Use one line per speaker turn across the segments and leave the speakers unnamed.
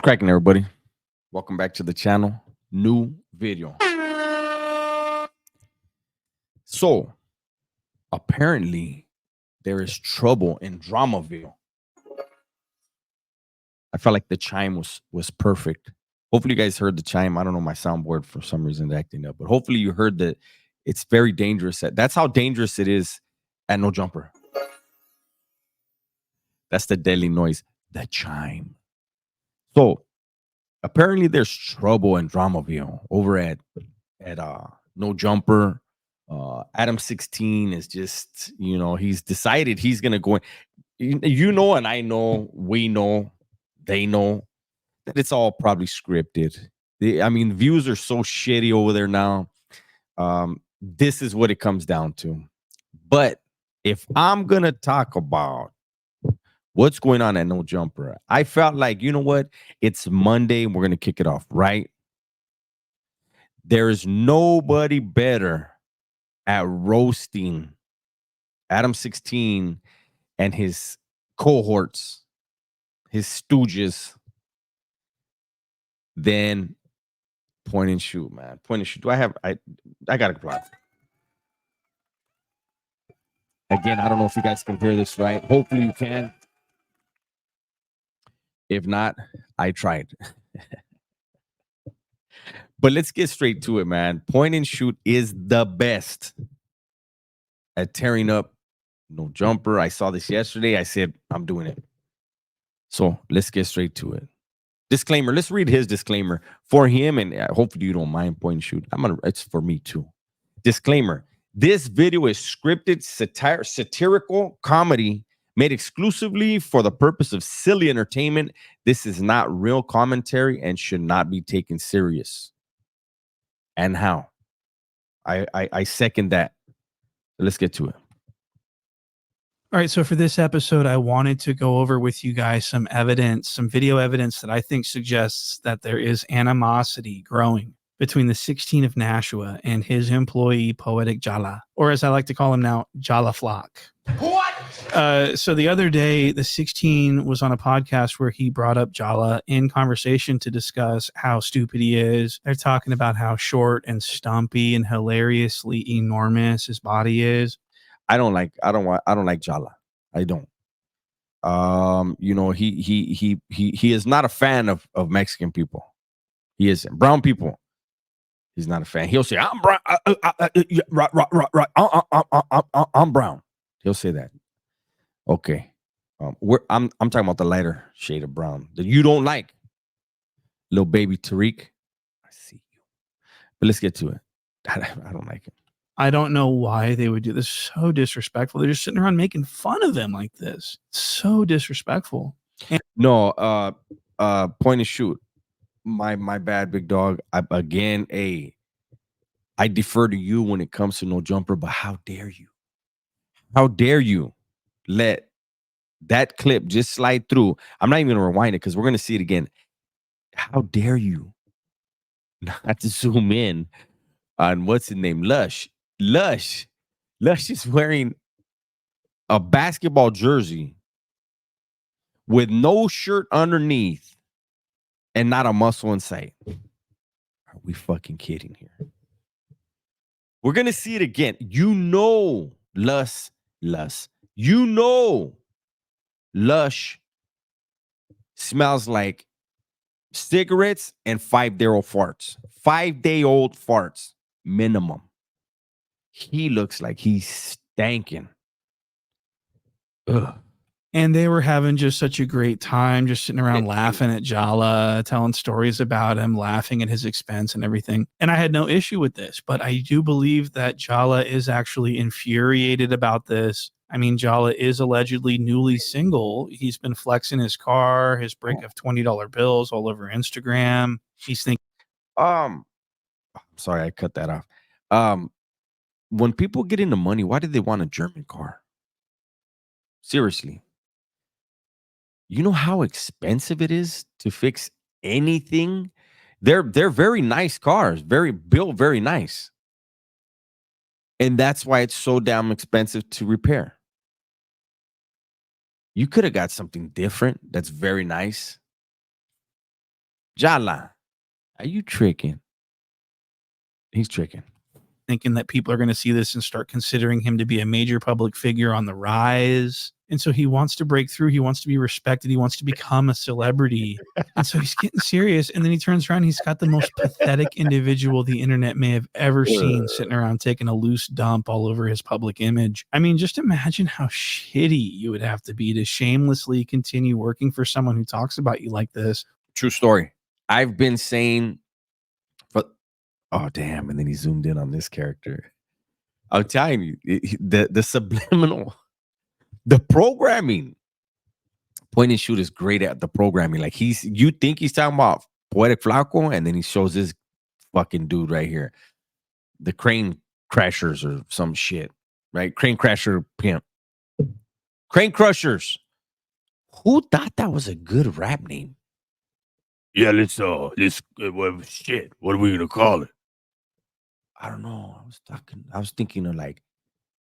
Cracking, everybody. Welcome back to the channel. New video. So, apparently, there is trouble in Dramaville. I felt like the chime was perfect. Hopefully, you guys heard the chime. I don't know, my soundboard for some reason is acting up, but hopefully, you heard that it's very dangerous. That's how dangerous it is at No Jumper. That's the deadly noise, the chime. So, apparently, there's trouble in Dramaville over at No Jumper. Adam16 is just, he's decided he's gonna go in. And I know, we know, they know that it's all probably scripted. Views are so shitty over there now. This is what it comes down to. But if I'm gonna talk about what's going on at No Jumper, I felt like, you know what? It's Monday. We're gonna kick it off, right? There is nobody better at roasting Adam16 and his cohorts, his stooges, than Point and Shoot, man. Point and Shoot. I got to comply. Again, I don't know if you guys can hear this right. Hopefully you can. If not, I tried. But let's get straight to it, man. Point and Shoot is the best at tearing up No Jumper. I saw this yesterday. I said, I'm doing it. So let's get straight to it. Disclaimer. Let's read his disclaimer for him, and hopefully you don't mind Point and Shoot. It's for me too. Disclaimer. This video is scripted satirical comedy made exclusively for the purpose of silly entertainment. This is not real commentary and should not be taken serious. And how? I second that. Let's get to it.
All right, so for this episode, I wanted to go over with you guys some evidence, some video evidence that I think suggests that there is animosity growing between the 16 of Nashua and his employee, Poetic Jala, or as I like to call him now, Jala Flock. What? So the other day, the 16 was on a podcast where he brought up Jala in conversation to discuss how stupid he is. They're talking about how short and stumpy and hilariously enormous his body is.
I don't like Jala. I don't. He is not a fan of Mexican people. He isn't. Brown people. He's not a fan. He'll say, I'm brown. Right. I'm brown. He'll say that. Okay. I'm talking about the lighter shade of brown that you don't like. Little baby Tariq. I see you. But let's get to it. I don't like it.
I don't know why they would do this. So disrespectful. They're just sitting around making fun of him like this. So disrespectful.
And Point and Shoot. My bad, big dog. I defer to you when it comes to No Jumper, but how dare you? How dare you let that clip just slide through? I'm not even gonna rewind it because we're gonna see it again. How dare you not to zoom in on what's his name? Lush is wearing a basketball jersey with no shirt underneath and not a muscle in sight. Are we fucking kidding here? We're gonna see it again. Lush. Lush smells like cigarettes and 5-day-old farts. 5-day-old farts minimum. He looks like he's stanking.
Ugh. And they were having just such a great time, just sitting around laughing at Jala, telling stories about him, laughing at his expense and everything. And I had no issue with this, but I do believe that Jala is actually infuriated about this. I mean, Jala is allegedly newly single. He's been flexing his car, his brick of $20 bills all over Instagram. He's thinking,
sorry, I cut that off. When people get into money, why do they want a German car? Seriously. You know how expensive it is to fix anything? They're very nice cars, built very nice. And that's why it's so damn expensive to repair. You could have got something different that's very nice. Jala, are you tricking? He's tricking.
Thinking that people are going to see this and start considering him to be a major public figure on the rise. And so he wants to break through. He wants to be respected. He wants to become a celebrity. And so he's getting serious. And then he turns around. He's got the most pathetic individual the internet may have ever seen sitting around taking a loose dump all over his public image. I mean, just imagine how shitty you would have to be to shamelessly continue working for someone who talks about you like this.
True story. I've been saying, oh, damn. And then he zoomed in on this character. I'm telling you, the subliminal, the programming. Point and Shoot is great at the programming. Like you think he's talking about Poetic Flakko, and then he shows this fucking dude right here. The Crane Crashers or some shit, right? Crane Crasher Pimp. Crane Crushers. Who thought that was a good rap name? Yeah, let's shit. What are we gonna call it? I don't know. I was thinking of like,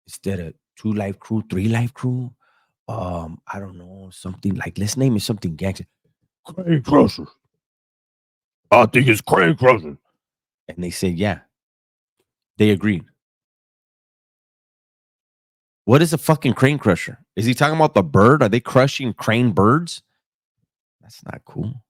instead of 2 Life Crew, 3 Life Crew. I don't know, something like, let's name it something gangster. Crane Crusher. I think it's Crane Crusher. And they said, yeah. They agreed. What is a fucking crane crusher? Is he talking about the bird? Are they crushing crane birds? That's not cool.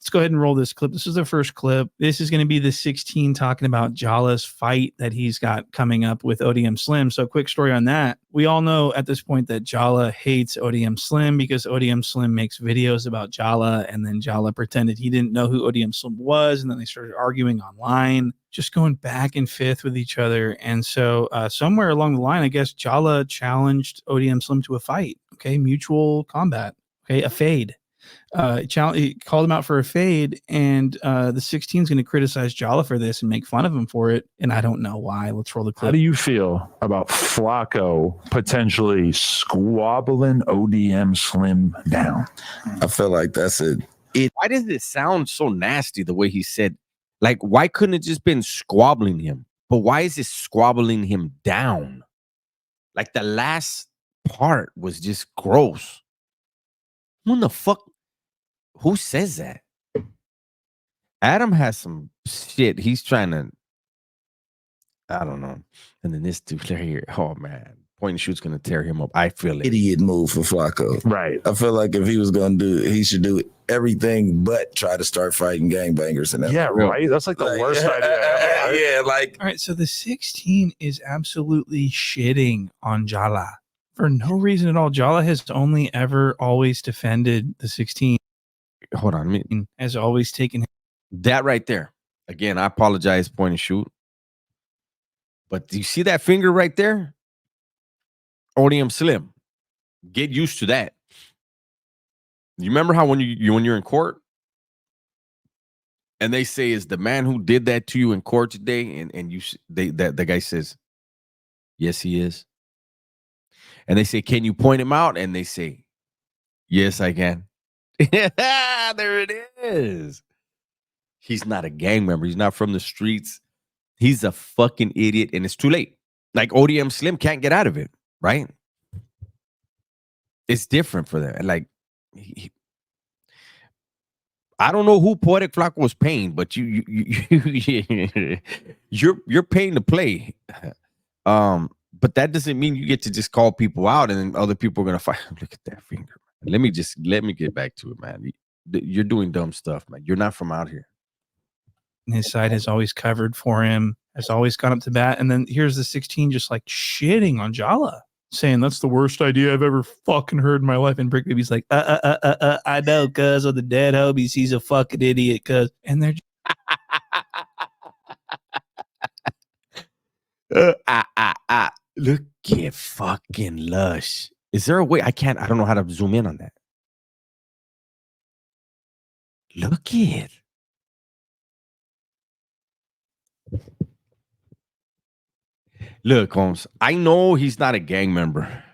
Let's go ahead and roll this clip. This is the first clip. This is going to be the 16 talking about Jala's fight that he's got coming up with ODM Slim. So quick story on that. We all know at this point that Jala hates ODM Slim because ODM Slim makes videos about Jala, and then Jala pretended he didn't know who ODM Slim was, and then they started arguing online, just going back and forth with each other. And so somewhere along the line, I guess Jala challenged ODM Slim to a fight. Okay, mutual combat. Okay, a fade. He called him out for a fade, and the 16 is going to criticize Jala for this and make fun of him for it. And I don't know why. Let's roll the clip.
How do you feel about Flakko potentially squabbling ODM Slim down?
I feel like that's it.
Why does it sound so nasty the way he said? Like, why couldn't it just been squabbling him? But why is it squabbling him down? Like, the last part was just gross. Who in the fuck? Who says that? Adam has some shit. He's trying to, I don't know. And then this dude right here, oh man, Point and Shoot's gonna tear him up. I feel it.
Idiot move for Flakko.
Right.
I feel like if he was gonna do it, he should do everything but try to start fighting gangbangers and that.
Yeah, right. That's like the worst idea ever. Right?
Yeah, like.
All right, so the 16 is absolutely shitting on Jala for no reason at all. Jala has only ever always defended the 16.
Hold on,
has always taken
that right there. Again, I apologize, Point and Shoot. But do you see that finger right there? ODM Slim. Get used to that. You remember how when you're in court and they say, is the man who did that to you in court today? And the guy says, yes, he is. And they say, can you point him out? And they say, yes, I can. There it is. He's not a gang member. He's not from the streets. He's a fucking idiot, and it's too late. Like, ODM Slim can't get out of it, right? It's different for them. Like, I don't know who Poetic Flakko was paying, but you're paying to play. But that doesn't mean you get to just call people out and then other people are gonna fight. Look at that finger. Let me get back to it, man. You're doing dumb stuff, man. You're not from out here.
His side has always covered for him, has always gone up to bat. And then here's the 16 just like shitting on Jala, saying that's the worst idea I've ever fucking heard in my life. And Brick Baby's like, I know, cuz of the dead homies, he's a fucking idiot, cuz. And they're
look at fucking Lush. Is there a way? I don't know how to zoom in on that. Look at. Look, Holmes, I know he's not a gang member.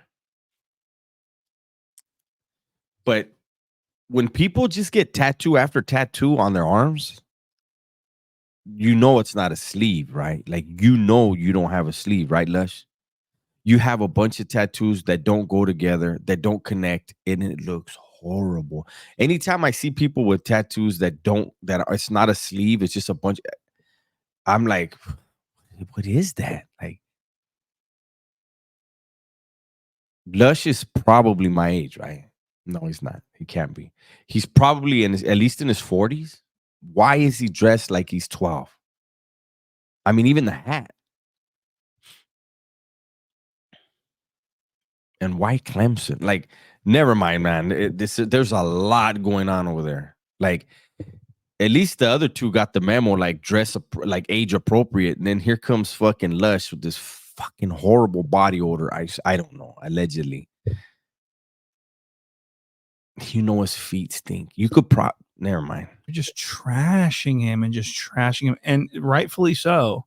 But when people just get tattoo after tattoo on their arms, you know it's not a sleeve, right? Like, you know you don't have a sleeve, right, Lush? You have a bunch of tattoos that don't go together, that don't connect, and it looks horrible. Anytime I see people with tattoos it's not a sleeve, it's just a bunch. I'm like, what is that? Like, Lush is probably my age, right? No, he's not. He can't be. He's probably at least in his 40s. Why is he dressed like he's 12? I mean, even the hat. And why Clemson? Like, never mind, man. There's a lot going on over there. Like, at least the other two got the memo, like like age appropriate. And then here comes fucking Lush with this fucking horrible body odor. I don't know. Allegedly, you know his feet stink. You could never mind.
They're just trashing him, and rightfully so.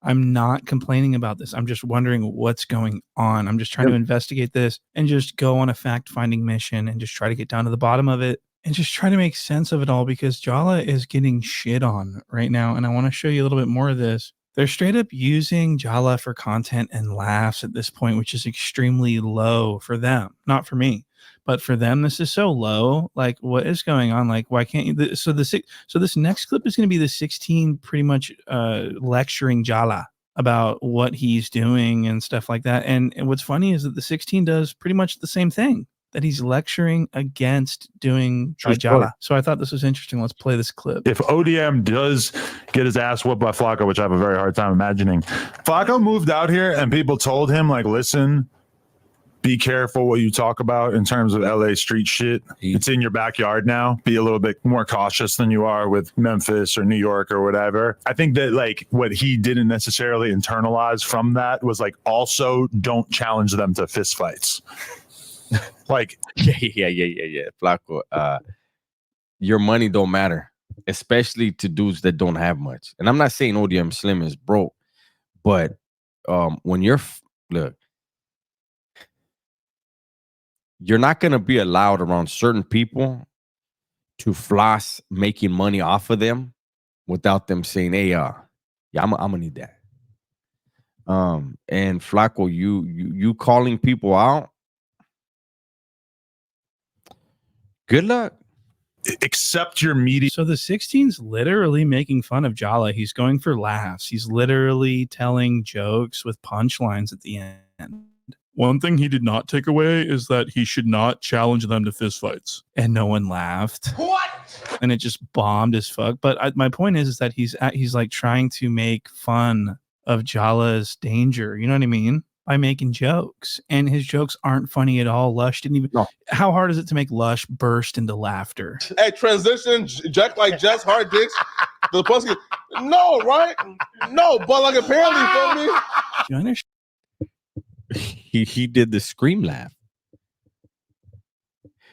I'm not complaining about this. I'm just wondering what's going on. I'm just trying to investigate this and just go on a fact-finding mission and just try to get down to the bottom of it and just try to make sense of it all, because Jala is getting shit on right now. And I want to show you a little bit more of this. They're straight up using Jala for content and laughs at this point, which is extremely low for them, not for me. But for them, this is so low. Like, what is going on? Like, why can't you? So this next clip is going to be the 16 pretty much lecturing Jala about what he's doing and stuff like that. And what's funny is that the 16 does pretty much the same thing, that he's lecturing against doing Jala. So I thought this was interesting. Let's play this clip.
If ODM does get his ass whooped by Flakko, which I have a very hard time imagining, Flakko moved out here and people told him, like, listen, be careful what you talk about in terms of LA street shit. It's in your backyard now. Be a little bit more cautious than you are with Memphis or New York or whatever. I think that, like, what he didn't necessarily internalize from that was, like, also don't challenge them to fist fights. Like,
yeah. Flakko, your money don't matter, especially to dudes that don't have much. And I'm not saying ODM Slim is broke, but when look, you're not going to be allowed around certain people to floss making money off of them without them saying, hey, yeah, I'm gonna need that. And Flakko, you calling people out, good luck.
Accept your media.
So the 16's literally making fun of Jala. He's going for laughs. He's literally telling jokes with punchlines at the end. One thing he did not take away is that he should not challenge them to fistfights. And no one laughed. What? And it just bombed as fuck. But my point is that he's like trying to make fun of Jala's danger. You know what I mean? By making jokes. And his jokes aren't funny at all. Lush didn't even. No. How hard is it to make Lush burst into laughter?
Hey, transition, Jack like Jess, hard dicks. The pussy. No, right? No, but like apparently, for me.
Do you understand?
He did the scream laugh.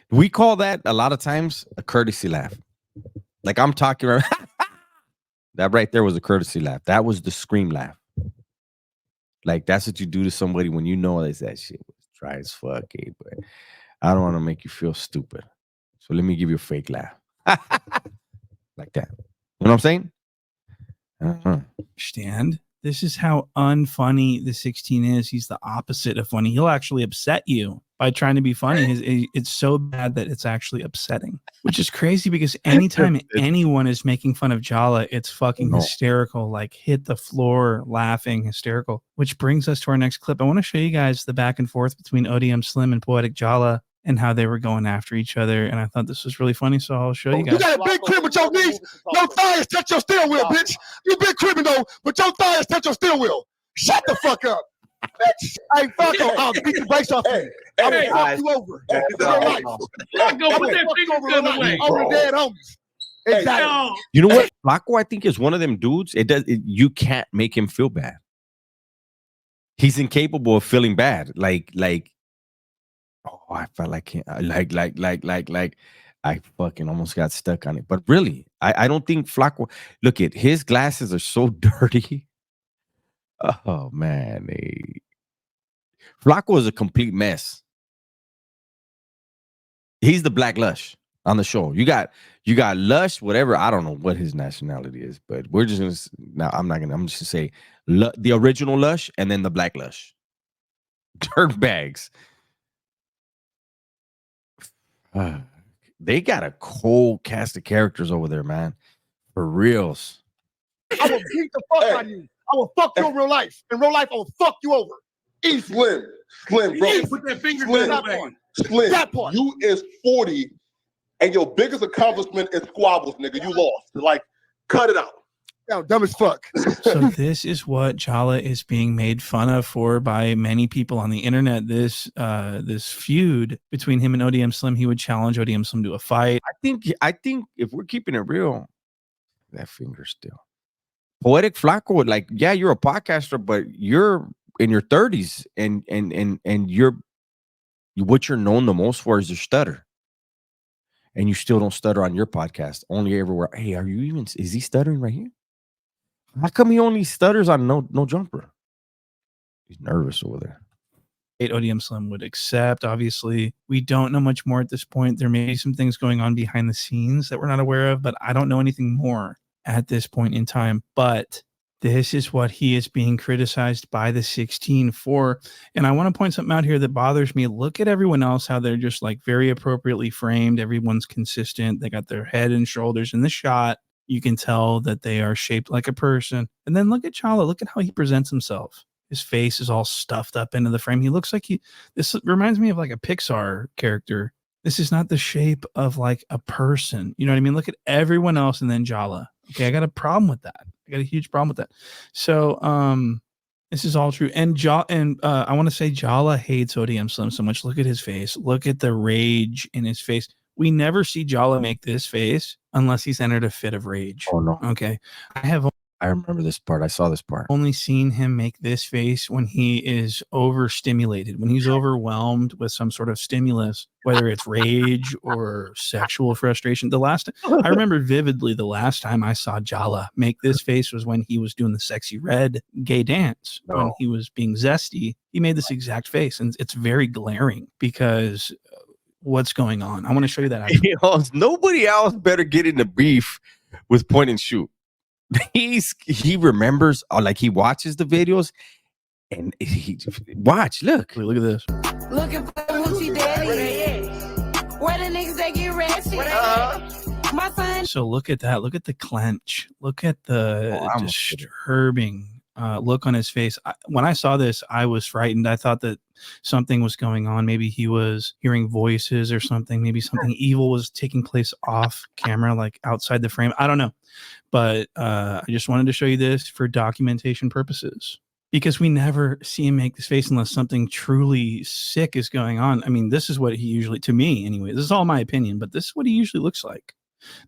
We call that a lot of times a courtesy laugh. Like, I'm talking about that right there was a courtesy laugh. That was the scream laugh. Like, that's what you do to somebody when you know that shit was dry as fuck, eh? But I don't want to make you feel stupid. So let me give you a fake laugh. Like that. You know what I'm saying?
Understand? This is how unfunny the 16 is. He's the opposite of funny. He'll actually upset you by trying to be funny. It's so bad that it's actually upsetting, which is crazy because anytime anyone is making fun of Jala, it's fucking hysterical, like hit the floor laughing, hysterical, which brings us to our next clip. I want to show you guys the back and forth between ODM Slim and Poetic Jala and how they were going after each other. And I thought this was really funny, so I'll show you guys.
You got a big crib with your knees. Your thighs touch your steering wheel, bitch. You big cribbing though, but your thighs touch your steering wheel. Shut the fuck up. Bitch. Hey, Flakko, I'll beat the brakes off you. I'm gonna fuck you over.
Flakko, put that finger gun away.
Over the dead homies. Exactly.
You know what? Flakko, I think, is one of them dudes. You can't make him feel bad. He's incapable of feeling bad. Like, oh, I felt like I fucking almost got stuck on it. But really, I don't think Flakko. Look at his glasses are so dirty. Oh man, Flakko is a complete mess. He's the Black Lush on the show. You got Lush, whatever. I don't know what his nationality is, but we're just gonna. I'm just gonna say the original Lush and then the Black Lush. Dirtbags. They got a cold cast of characters over there, man. For reals.
I will beat the fuck out of you. I will fuck you in real life. In real life, I will fuck you over.
East Slim, bro.
Put that finger
Slim,
down the way.
Slim,
That part.
you is 40, and your biggest accomplishment is squabbles, nigga. You lost. Like, cut it out.
Yo, dumb as fuck.
So this is what Jala is being made fun of for by many people on the internet. This feud between him and ODM Slim. He would challenge ODM Slim to a fight.
I think if we're keeping it real, that finger still. Poetic Flakko, like, yeah, you're a podcaster, but you're in your 30s, and what you're known the most for is your stutter. And you still don't stutter on your podcast. Only everywhere. Hey, is he stuttering right here? How come he only stutters on no jumper? He's nervous over there.
ODM Slim would accept. Obviously, we don't know much more at this point. There may be some things going on behind the scenes that we're not aware of, but I don't know anything more at this point in time. But this is what he is being criticized by the 16 for. And I want to point something out here that bothers me. Look at everyone else, how they're just like very appropriately framed. Everyone's consistent. They got their head and shoulders in the shot. You can tell that they are shaped like a person. And then look at Chala. Look at how he presents himself. His face is all stuffed up into the frame. He looks like this reminds me of like a Pixar character. This is not the shape of like a person. You know what I mean? Look at everyone else and then Jala. Okay, I got a problem with that. I got a huge problem with that. So this is all true. And I want to say Jala hates ODM Slim so much. Look at his face. Look at the rage in his face. We never see Jala make this face unless he's entered a fit of rage.
Oh no.
Okay.
I remember this part. I saw this part.
Only seen him make this face when he is overstimulated, when he's overwhelmed with some sort of stimulus, whether it's rage or sexual frustration. I remember vividly the last time I saw Jala make this face was when he was doing the Sexy Red gay dance.
No.
When he was being zesty, he made this exact face, and it's very glaring because what's going on. I want to show you that.
Nobody else better get in the beef with point and shoot. He remembers, like he watches the videos, and look at this.
Looking for Gucci daddy. Where the niggas that get ratchet? My son.
So look at that. Look at the clench. Look at the disturbing look on his face. When I saw this, I was frightened. I thought that something was going on. Maybe he was hearing voices or something. Maybe something evil was taking place off camera, like outside the frame. I don't know. But I just wanted to show you this for documentation purposes, because we never see him make this face unless something truly sick is going on. I mean, this is what he usually, to me anyway, this is all my opinion, but this is what he usually looks like.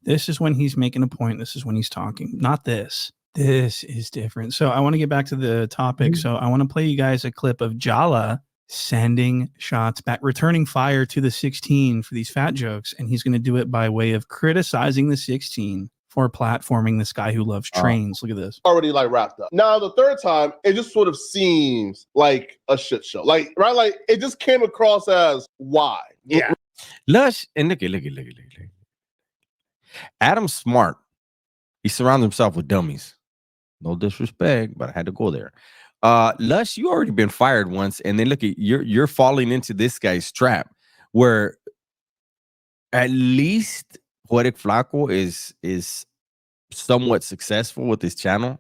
This is when he's making a point. This is when he's talking, not this. This is different. So I want to get back to the topic. So I want to play you guys a clip of Jala sending shots back, returning fire to the 16 for these fat jokes. And he's going to do it by way of criticizing the 16 for platforming this guy who loves trains. Look at this.
Already like wrapped up. Now the third time, it just sort of seems like a shit show. Like, right? Like it just came across as why?
Yeah.
Lush, and look. Adam's smart. He surrounds himself with dummies. No disrespect, but I had to go there. Lush, you already been fired once, and then look at you're falling into this guy's trap, where at least Poetic Flakko is somewhat successful with his channel.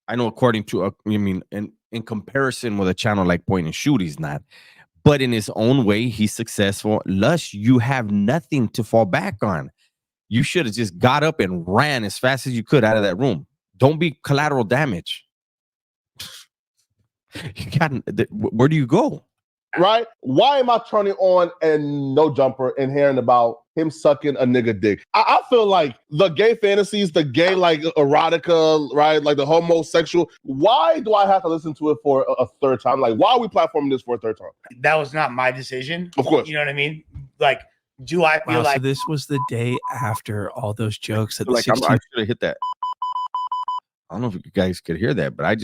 I know, according to in comparison with a channel like Point and Shoot, he's not. But in his own way, he's successful. Lush, you have nothing to fall back on. You should have just got up and ran as fast as you could out of that room. Don't be collateral damage. Where do you go?
Right? Why am I turning on and no jumper and hearing about him sucking a nigga dick? I feel like the gay fantasies, the gay like erotica, right? Like the homosexual. Why do I have to listen to it for a third time? Like, why are we platforming this for a third time?
That was not my decision.
Of course.
You know what I mean? Like, do I feel like
so this was the day after all those jokes that the
like
16
I should have hit that. I don't know if you guys could hear that, but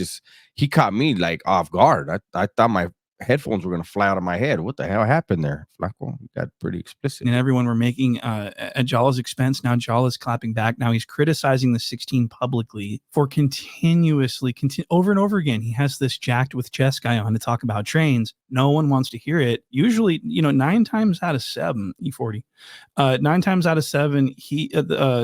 he caught me like off guard. I thought my headphones were gonna fly out of my head. What the hell happened there, Flakko? You got pretty explicit.
And everyone were making at Jala's expense. Now Jala's clapping back. Now he's criticizing the 16 publicly for continuously over and over again. He has this jacked with chess guy on to talk about trains. No one wants to hear it. Usually, 9 times out of 7, E40, 9 times out of 7,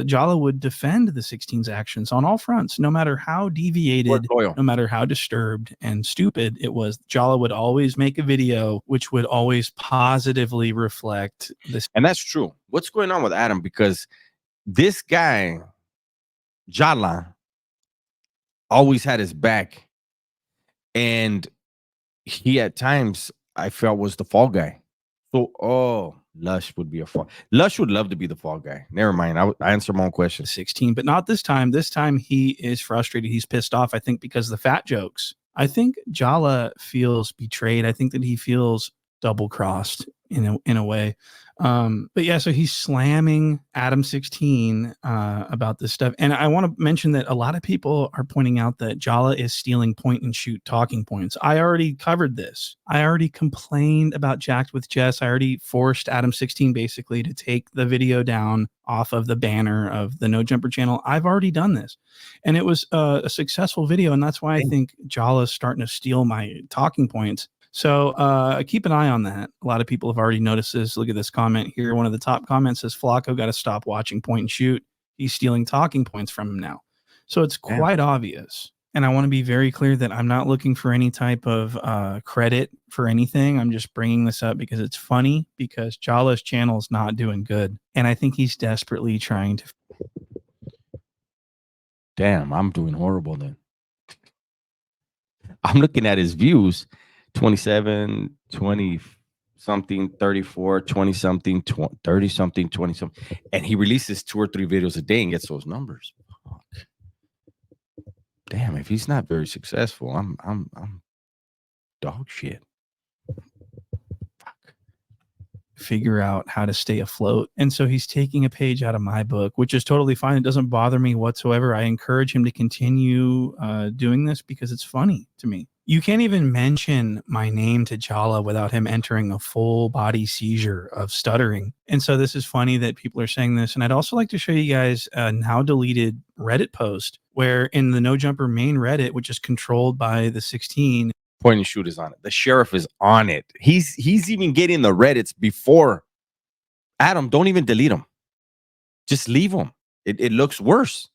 Jala would defend the 16's actions on all fronts, no matter how deviated, no matter how disturbed and stupid it was. Jala would always make a video which would always positively reflect this.
And that's true. What's going on with Adam? Because this guy, Jala, always had his back. And he at times, I felt, was the fall guy. So, Lush would be a fall. Lush would love to be the fall guy. Never mind. I answered my own question.
16, but not this time. This time he is frustrated. He's pissed off, I think, because of the fat jokes. I think Jala feels betrayed. I think that he feels double-crossed in a way. But yeah, so he's slamming Adam16 about this stuff. And I want to mention that a lot of people are pointing out that Jala is stealing point and shoot talking points. I already covered this. I already complained about Jacked with Jess. I already forced Adam16 basically to take the video down off of the banner of the No Jumper channel. I've already done this. And it was a successful video. And that's why I think Jala's starting to steal my talking points. So keep an eye on that. A lot of people have already noticed this. Look at this comment here. One of the top comments says, Flakko got to stop watching point and shoot. He's stealing talking points from him now. So it's quite obvious. And I want to be very clear that I'm not looking for any type of credit for anything. I'm just bringing this up because it's funny, because Jala's channel is not doing good. And I think he's desperately trying to.
Damn, I'm doing horrible then. I'm looking at his views. 27, 20 something, 34, 20 something, 30 something, 20 something, and he releases 2 or 3 videos a day and gets those numbers. Fuck. Damn, if he's not very successful, I'm dog shit. Fuck.
Figure out how to stay afloat. And so he's taking a page out of my book, which is totally fine. It doesn't bother me whatsoever. I encourage him to continue doing this because it's funny to me. You can't even mention my name to Jala without him entering a full body seizure of stuttering. And so this is funny that people are saying this. And I'd also like to show you guys a now deleted Reddit post where in the No Jumper main Reddit, which is controlled by the 16.
Point and shoot is on it. The sheriff is on it. He's even getting the Reddits before Adam. Don't even delete them. Just leave them. It looks worse.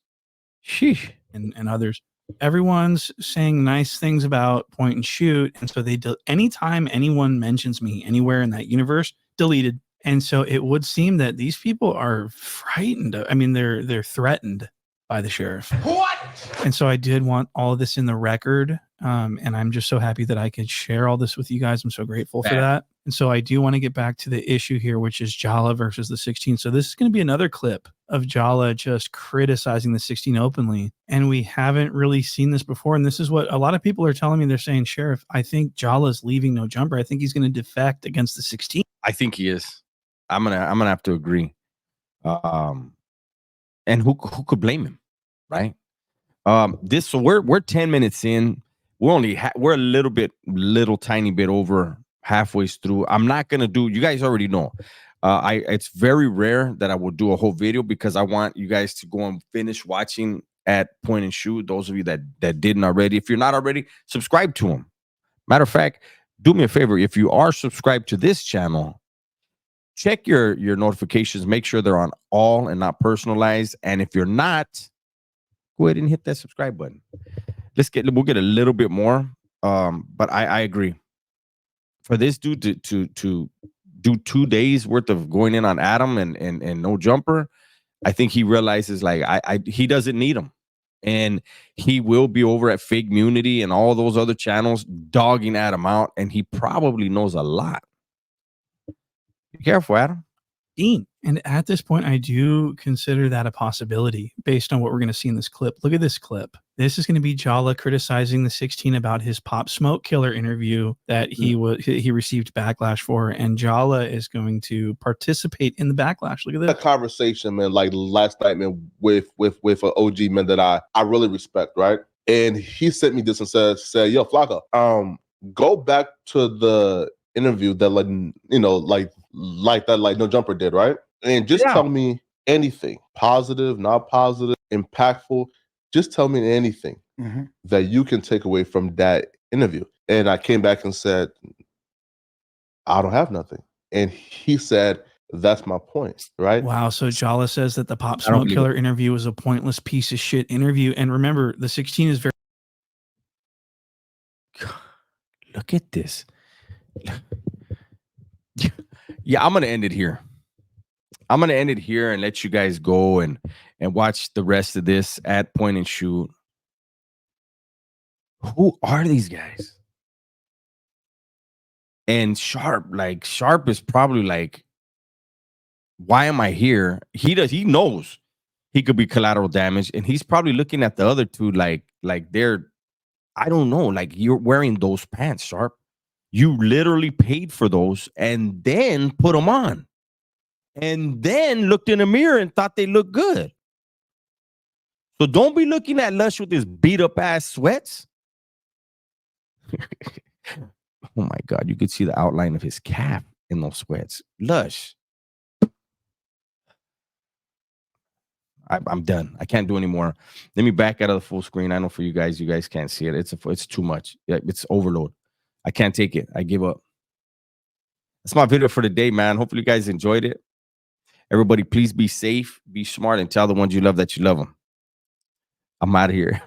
Sheesh.
And others. Everyone's saying nice things about point and shoot. And so anytime anyone mentions me anywhere in that universe, deleted. And so it would seem that these people are frightened. I mean, they're threatened by the sheriff.
What?
And so I did want all of this in the record. And I'm just so happy that I could share all this with you guys. I'm so grateful for that. And so I do want to get back to the issue here, which is Jala versus the 16. So this is going to be another clip of Jala just criticizing the 16 openly. And we haven't really seen this before. And this is what a lot of people are telling me. They're saying, Sheriff, I think Jala's leaving No Jumper. I think he's going to defect against the 16.
I think he is. I'm gonna have to agree. And who could blame him, right? So we're 10 minutes in. We're a little tiny bit over halfway through. I'm not gonna do. You guys already know. It's very rare that I will do a whole video because I want you guys to go and finish watching at Point and Shoot. Those of you that didn't already, if you're not already, subscribe to him. Matter of fact, do me a favor. If you are subscribed to this channel, check your notifications. Make sure they're on all and not personalized. And if you're not, go ahead and hit that subscribe button. We'll get a little bit more. But I agree. For this dude to do 2 days worth of going in on Adam and No Jumper, I think he realizes he doesn't need him. And he will be over at Fake Munity and all those other channels dogging Adam out. And he probably knows a lot. Be careful, Adam.
Dean. And at this point, I do consider that a possibility based on what we're going to see in this clip. Look at this clip. This is going to be Jala criticizing the 16 about his Pop Smoke Killer interview that he received backlash for, and Jala is going to participate in the backlash. Look at this.
A conversation, man, like last night, man, with an OG man that I really respect, right? And he sent me this and said, yo, Flakko, go back to the interview that like that like No Jumper did, right? And just tell me anything, positive, not positive, impactful. Just tell me anything that you can take away from that interview. And I came back and said, I don't have nothing. And he said, that's my point, right?
Wow. So Jala says that the Pop Smoke Killer interview was a pointless piece of shit interview. And remember, the 16 is very.
Look at this. Yeah, I'm gonna end it here. I'm gonna end it here and let you guys go and watch the rest of this at Point and Shoot. Who are these guys? And Sharp is probably like, why am I here? He knows he could be collateral damage, and he's probably looking at the other two like they're, I don't know, like, you're wearing those pants, Sharp. You literally paid for those and then put them on. And then looked in the mirror and thought they looked good. So don't be looking at Lush with his beat up ass sweats. Oh my God, you could see the outline of his calf in those sweats. Lush. I'm done. I can't do anymore. Let me back out of the full screen. I know for you guys can't see it. It's too much. Yeah, it's overload. I can't take it. I give up. That's my video for the day, man. Hopefully you guys enjoyed it. Everybody, please be safe, be smart, and tell the ones you love that you love them. I'm out of here.